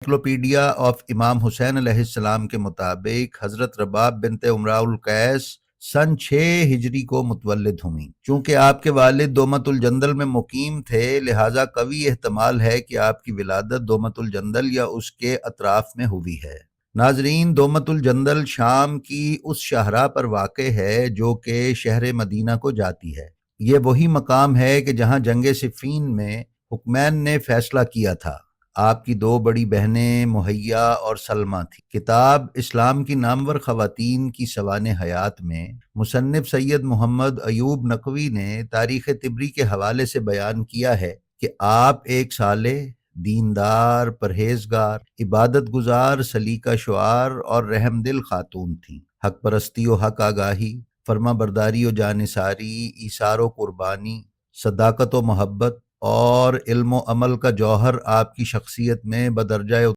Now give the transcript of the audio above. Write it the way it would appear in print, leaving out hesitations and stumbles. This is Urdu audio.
انسائکلوپیڈیا آف امام حسین علیہ السلام کے مطابق حضرت رباب بنت امراء القیس سن 6 ہجری کو متولد ہوئیں۔ چونکہ آپ کے والد دومت الجندل میں مقیم تھے، لہٰذا قوی احتمال ہے کہ آپ کی ولادت دومت الجندل یا اس کے اطراف میں ہوئی ہے۔ ناظرین، دومت الجندل شام کی اس شاہراہ پر واقع ہے جو کہ شہر مدینہ کو جاتی ہے۔ یہ وہی مقام ہے کہ جہاں جنگ صفین میں حکمین نے فیصلہ کیا تھا۔ آپ کی 2 بڑی بہنیں مہیہ اور سلمہ تھیں۔ کتاب اسلام کی نامور خواتین کی سوانح حیات میں مصنف سید محمد ایوب نقوی نے تاریخ طبری کے حوالے سے بیان کیا ہے کہ آپ ایک صالح، دیندار، پرہیزگار، عبادت گزار، سلیقہ شعار اور رحم دل خاتون تھیں۔ حق پرستی و حق آگاہی، فرما برداری و جانثاری، ایثار و قربانی، صداقت و محبت اور علم و عمل کا جوہر آپ کی شخصیت میں بدرجہ